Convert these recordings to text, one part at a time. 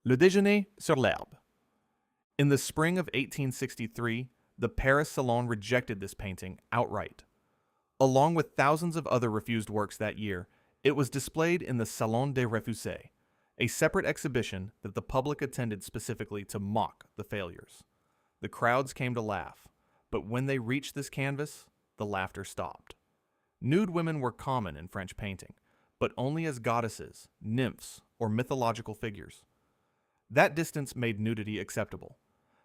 Le Déjeuner sur l'herbe. In the spring of 1863, the Paris Salon rejected this painting outright. Along with thousands of other refused works that year, it was displayed in the Salon des Refusés, a separate exhibition that the public attended specifically to mock the failures. The crowds came to laugh, but when they reached this canvas, the laughter stopped. Nude women were common in French painting, but only as goddesses, nymphs, or mythological figures. That distance made nudity acceptable.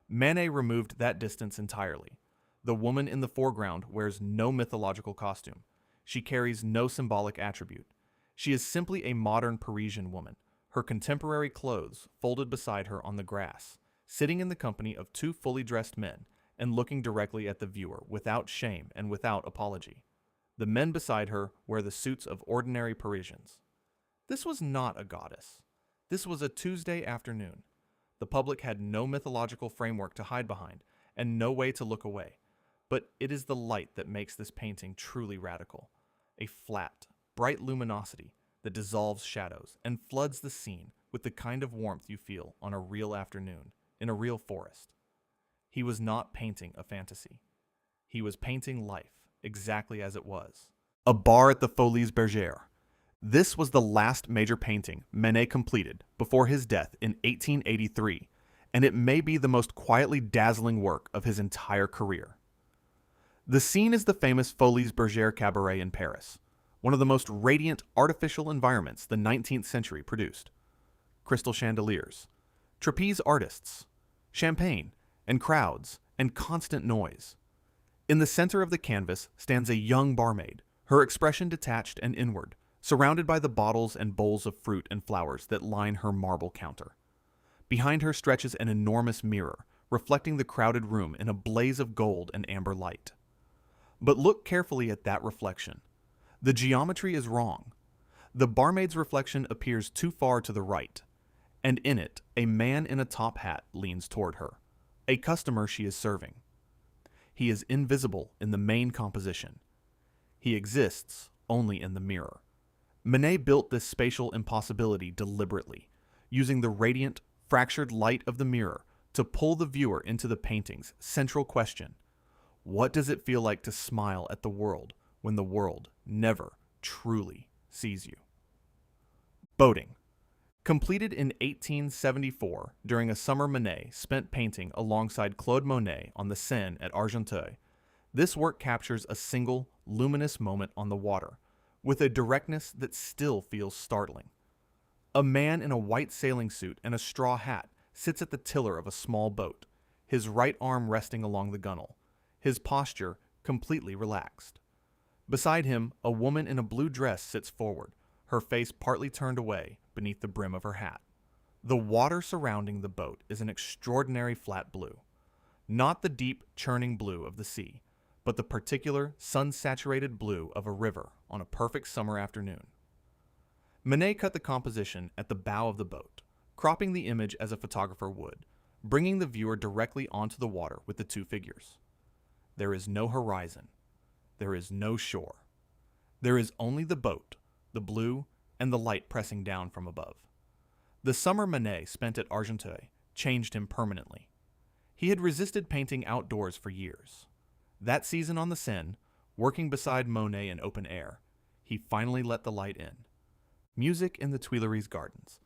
Manet removed that distance entirely. The woman in the foreground wears no mythological costume. She carries no symbolic attribute. She is simply a modern Parisian woman, her contemporary clothes folded beside her on the grass, sitting in the company of two fully dressed men and looking directly at the viewer without shame and without apology. The men beside her wear the suits of ordinary Parisians. This was not a goddess. This was a Tuesday afternoon. The public had no mythological framework to hide behind and no way to look away. But it is the light that makes this painting truly radical. A flat, bright luminosity that dissolves shadows and floods the scene with the kind of warmth you feel on a real afternoon in a real forest. He was not painting a fantasy. He was painting life exactly as it was. A bar at the Folies-Bergère. This was the last major painting Manet completed before his death in 1883, and it may be the most quietly dazzling work of his entire career. The scene is the famous Folies-Bergère cabaret in Paris, one of the most radiant artificial environments the 19th century produced. Crystal chandeliers, trapeze artists, champagne, and crowds, and constant noise. In the center of the canvas stands a young barmaid, her expression detached and inward, surrounded by the bottles and bowls of fruit and flowers that line her marble counter. Behind her stretches an enormous mirror, reflecting the crowded room in a blaze of gold and amber light. But look carefully at that reflection. The geometry is wrong. The barmaid's reflection appears too far to the right, and in it, a man in a top hat leans toward her, a customer she is serving. He is invisible in the main composition. He exists only in the mirror. Manet built this spatial impossibility deliberately, using the radiant, fractured light of the mirror to pull the viewer into the painting's central question. What does it feel like to smile at the world when the world never truly sees you? Boating. Completed in 1874 during a summer Manet spent painting alongside Claude Monet on the Seine at Argenteuil, this work captures a single, luminous moment on the water, with a directness that still feels startling. A man in a white sailing suit and a straw hat sits at the tiller of a small boat, his right arm resting along the gunwale, his posture completely relaxed. Beside him, a woman in a blue dress sits forward, her face partly turned away beneath the brim of her hat. The water surrounding the boat is an extraordinary flat blue, not the deep, churning blue of the sea, but the particular, sun-saturated blue of a river on a perfect summer afternoon. Manet cut the composition at the bow of the boat, cropping the image as a photographer would, bringing the viewer directly onto the water with the two figures. There is no horizon. There is no shore. There is only the boat, the blue, and the light pressing down from above. The summer Manet spent at Argenteuil changed him permanently. He had resisted painting outdoors for years. That season on the Seine, working beside Monet in open air, he finally let the light in. Music in the Tuileries gardens.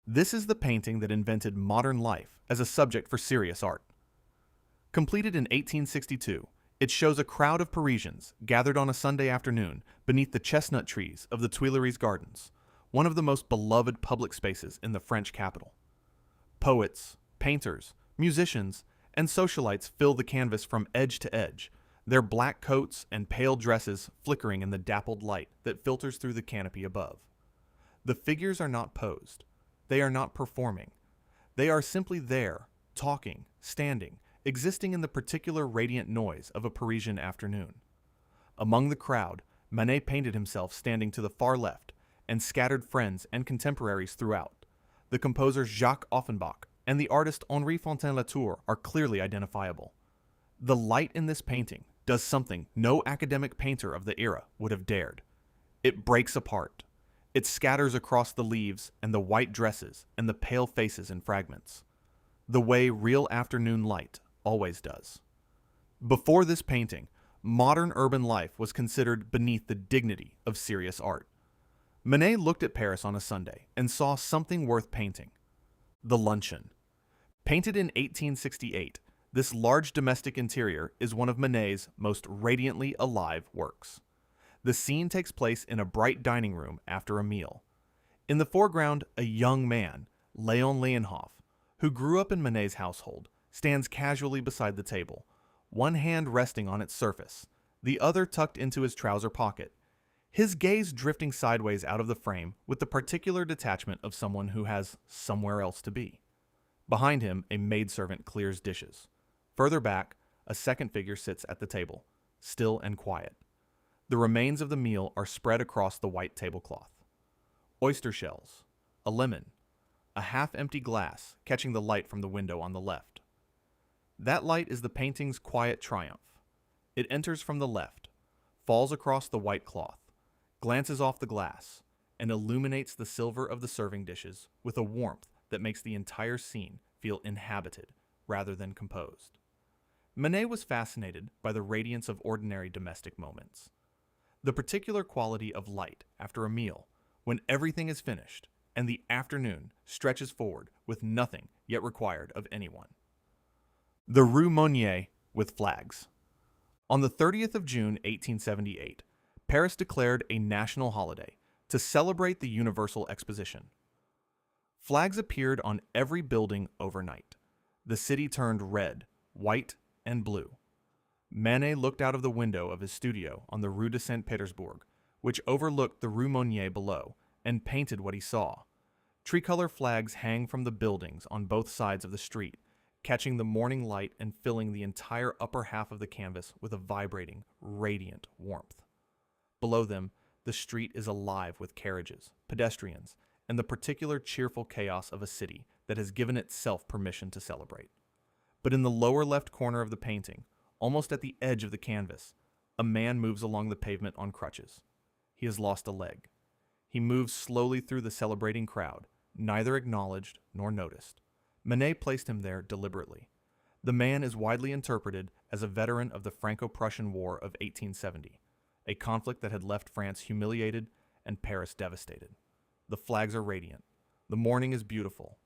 This is the painting that invented modern life as a subject for serious art. Completed in 1862, it shows a crowd of Parisians gathered on a Sunday afternoon beneath the chestnut trees of the Tuileries gardens, one of the most beloved public spaces in the French capital. Poets, painters, musicians, and socialites fill the canvas from edge to edge, their black coats and pale dresses flickering in the dappled light that filters through the canopy above. The figures are not posed. They are not performing. They are simply there, talking, standing, existing in the particular radiant noise of a Parisian afternoon. Among the crowd, Manet painted himself standing to the far left and scattered friends and contemporaries throughout. The composer Jacques Offenbach and the artist Henri Fontaine-Latour are clearly identifiable. The light in this painting does something no academic painter of the era would have dared. It breaks apart. It scatters across the leaves and the white dresses and the pale faces in fragments, the way real afternoon light always does. Before this painting, modern urban life was considered beneath the dignity of serious art. Manet looked at Paris on a Sunday and saw something worth painting: the Luncheon. Painted in 1868, this large domestic interior is one of Manet's most radiantly alive works. The scene takes place in a bright dining room after a meal. In the foreground, a young man, Léon Leonhoff, who grew up in Manet's household, stands casually beside the table, one hand resting on its surface, the other tucked into his trouser pocket, his gaze drifting sideways out of the frame with the particular detachment of someone who has somewhere else to be. Behind him, a maidservant clears dishes. Further back, a second figure sits at the table, still and quiet. The remains of the meal are spread across the white tablecloth. Oyster shells, a lemon, a half-empty glass catching the light from the window on the left. That light is the painting's quiet triumph. It enters from the left, falls across the white cloth, glances off the glass, and illuminates the silver of the serving dishes with a warmth that makes the entire scene feel inhabited rather than composed. Manet was fascinated by the radiance of ordinary domestic moments. The particular quality of light after a meal, when everything is finished and the afternoon stretches forward with nothing yet required of anyone. The Rue Mosnier with flags. On the 30th of June, 1878, Paris declared a national holiday to celebrate the Universal Exposition. Flags appeared on every building overnight. The city turned red, white, and blue. Manet looked out of the window of his studio on the Rue de Saint-Pétersbourg, which overlooked the Rue Mosnier below, and painted what he saw. Tricolor flags hang from the buildings on both sides of the street, catching the morning light and filling the entire upper half of the canvas with a vibrating, radiant warmth. Below them, the street is alive with carriages, pedestrians, and the particular cheerful chaos of a city that has given itself permission to celebrate. But in the lower left corner of the painting, almost at the edge of the canvas, a man moves along the pavement on crutches. He has lost a leg. He moves slowly through the celebrating crowd, neither acknowledged nor noticed. Manet placed him there deliberately. The man is widely interpreted as a veteran of the Franco-Prussian War of 1870, a conflict that had left France humiliated and Paris devastated. The flags are radiant. The morning is beautiful.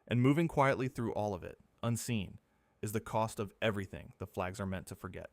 And moving quietly through all of it, unseen, is the cost of everything the flags are meant to forget.